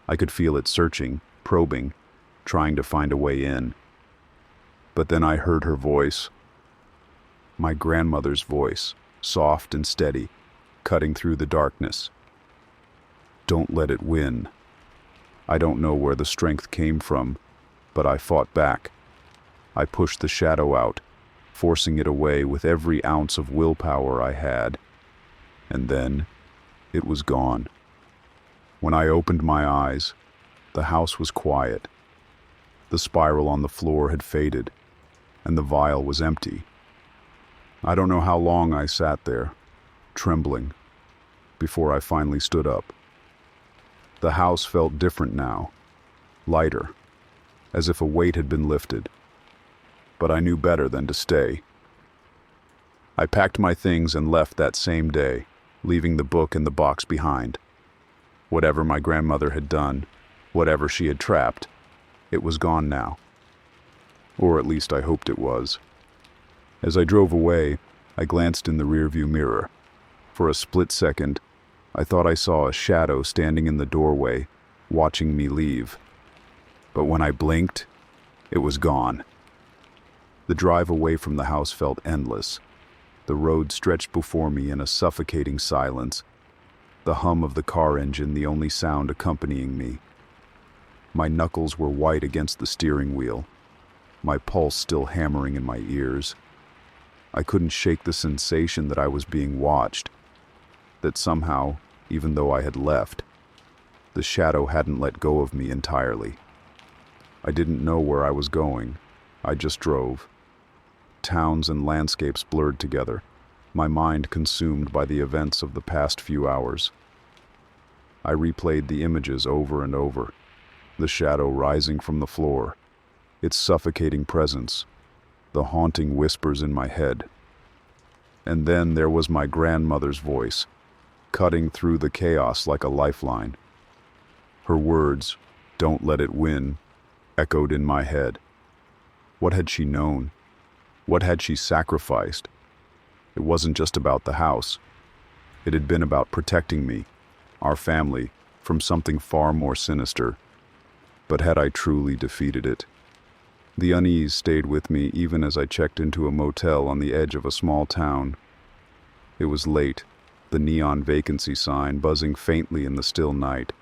I could feel it searching, probing, trying to find a way in. But then I heard her voice. My grandmother's voice, soft and steady, cutting through the darkness. Don't let it win. I don't know where the strength came from, but I fought back. I pushed the shadow out, forcing it away with every ounce of willpower I had. And then, it was gone. When I opened my eyes, the house was quiet. The spiral on the floor had faded, and the vial was empty. I don't know how long I sat there, trembling, before I finally stood up. The house felt different now, lighter, as if a weight had been lifted. But I knew better than to stay. I packed my things and left that same day, leaving the book and the box behind. Whatever my grandmother had done, whatever she had trapped, it was gone now. Or at least I hoped it was. As I drove away, I glanced in the rearview mirror. For a split second, I thought I saw a shadow standing in the doorway, watching me leave. But when I blinked, it was gone. The drive away from the house felt endless. The road stretched before me in a suffocating silence, the hum of the car engine the only sound accompanying me. My knuckles were white against the steering wheel, my pulse still hammering in my ears. I couldn't shake the sensation that I was being watched, that somehow, even though I had left, the shadow hadn't let go of me entirely. I didn't know where I was going. I just drove. Towns and landscapes blurred together, my mind consumed by the events of the past few hours. I replayed the images over and over, the shadow rising from the floor, its suffocating presence, the haunting whispers in my head. And then there was my grandmother's voice, cutting through the chaos like a lifeline. Her words, "Don't let it win," echoed in my head. What had she known? What had she sacrificed? It wasn't just about the house. It had been about protecting me, our family, from something far more sinister. But had I truly defeated it? The unease stayed with me even as I checked into a motel on the edge of a small town. It was late, the neon vacancy sign buzzing faintly in the still night.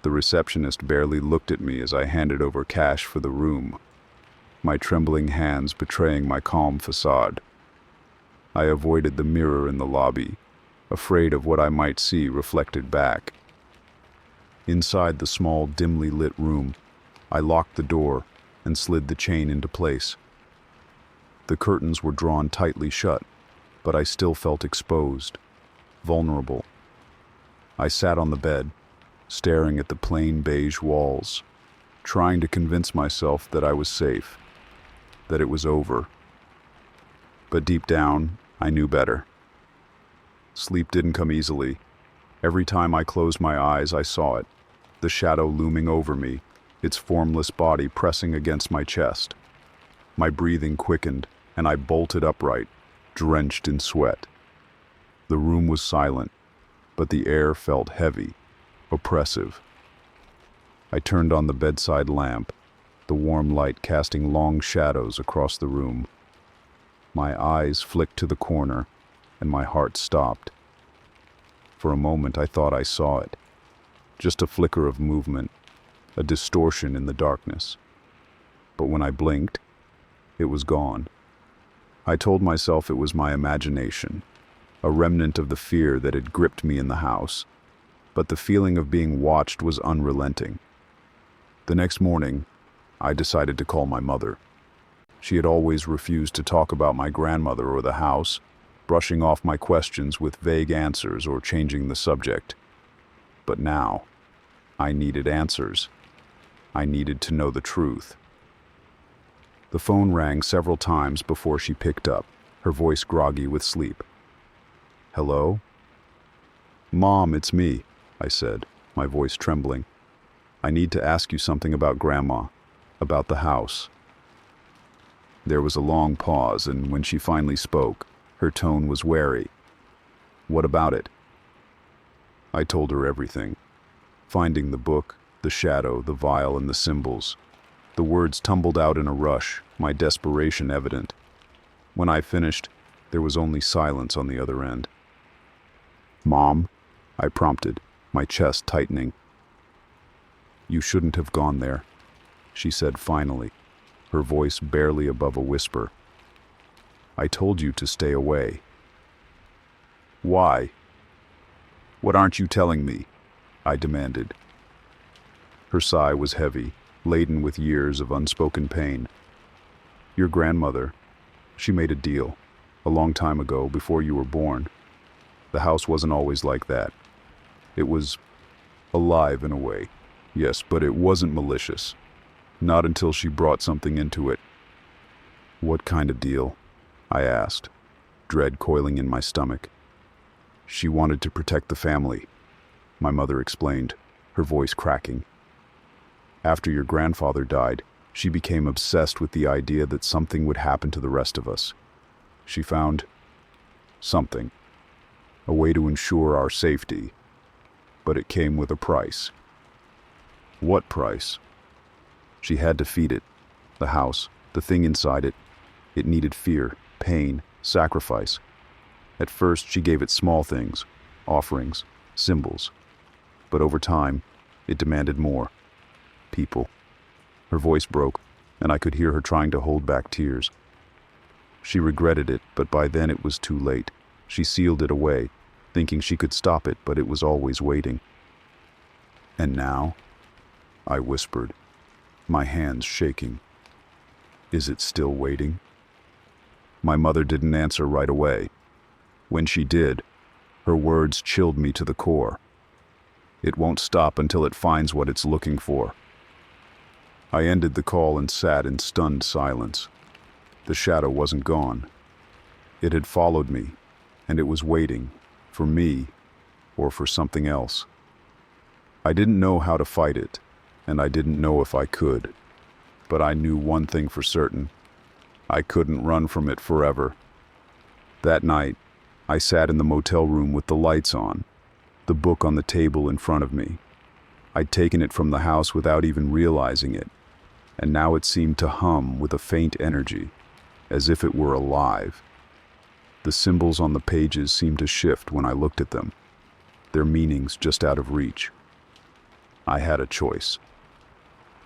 The receptionist barely looked at me as I handed over cash for the room, my trembling hands betraying my calm facade. I avoided the mirror in the lobby, afraid of what I might see reflected back. Inside the small, dimly lit room, I locked the door and slid the chain into place. The curtains were drawn tightly shut, but I still felt exposed, vulnerable. I sat on the bed, staring at the plain beige walls, trying to convince myself that I was safe, that it was over. But deep down, I knew better. Sleep didn't come easily. Every time I closed my eyes, I saw it, the shadow looming over me, its formless body pressing against my chest. My breathing quickened, and I bolted upright, drenched in sweat. The room was silent, but the air felt heavy, oppressive. I turned on the bedside lamp, the warm light casting long shadows across the room. My eyes flicked to the corner, and my heart stopped. For a moment I thought I saw it, just a flicker of movement, a distortion in the darkness. But when I blinked, It was gone. I told myself it was my imagination, a remnant of the fear that had gripped me in the house. But the feeling of being watched was unrelenting. The next morning, I decided to call my mother. She had always refused to talk about my grandmother or the house, brushing off my questions with vague answers or changing the subject. But now, I needed answers. I needed to know the truth. The phone rang several times before she picked up, her voice groggy with sleep. "Hello?" "Mom, it's me," I said, my voice trembling. "I need to ask you something about Grandma, about the house." There was a long pause, and when she finally spoke, her tone was wary. "What about it?" I told her everything. Finding the book, the shadow, the vial, and the symbols. The words tumbled out in a rush, my desperation evident. When I finished, there was only silence on the other end. "Mom," I prompted, my chest tightening. "You shouldn't have gone there," she said finally, her voice barely above a whisper. "I told you to stay away." "Why? What aren't you telling me?" I demanded. Her sigh was heavy, laden with years of unspoken pain. "Your grandmother, she made a deal, a long time ago, before you were born. The house wasn't always like that. It was alive in a way, yes, but it wasn't malicious. Not until she brought something into it." "What kind of deal?" I asked, dread coiling in my stomach. "She wanted to protect the family," my mother explained, her voice cracking. "After your grandfather died, she became obsessed with the idea that something would happen to the rest of us. She found something, a way to ensure our safety, but it came with a price." "What price?" "She had to feed it, the house, the thing inside it. It needed fear, pain, sacrifice. At first, she gave it small things, offerings, symbols. But over time, it demanded more. People." Her voice broke, and I could hear her trying to hold back tears. "She regretted it, but by then it was too late. She sealed it away, thinking she could stop it, but it was always waiting." "And now?" I whispered, my hands shaking. "Is it still waiting?" My mother didn't answer right away. When she did, her words chilled me to the core. "It won't stop until it finds what it's looking for." I ended the call and sat in stunned silence. The shadow wasn't gone. It had followed me, and it was waiting, for me, or for something else. I didn't know how to fight it, and I didn't know if I could. But I knew one thing for certain. I couldn't run from it forever. That night, I sat in the motel room with the lights on, the book on the table in front of me. I'd taken it from the house without even realizing it, and now it seemed to hum with a faint energy, as if it were alive. The symbols on the pages seemed to shift when I looked at them, their meanings just out of reach. I had a choice.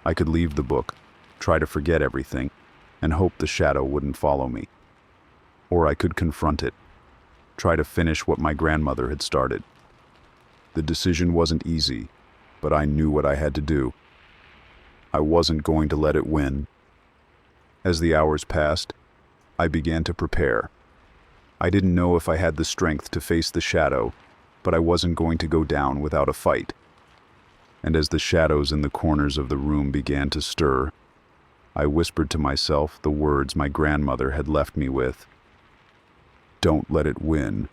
I could leave the book, try to forget everything, and hope the shadow wouldn't follow me. Or I could confront it, try to finish what my grandmother had started. The decision wasn't easy, but I knew what I had to do. I wasn't going to let it win. As the hours passed, I began to prepare. I didn't know if I had the strength to face the shadow, but I wasn't going to go down without a fight. And as the shadows in the corners of the room began to stir, I whispered to myself the words my grandmother had left me with. "Don't let it win."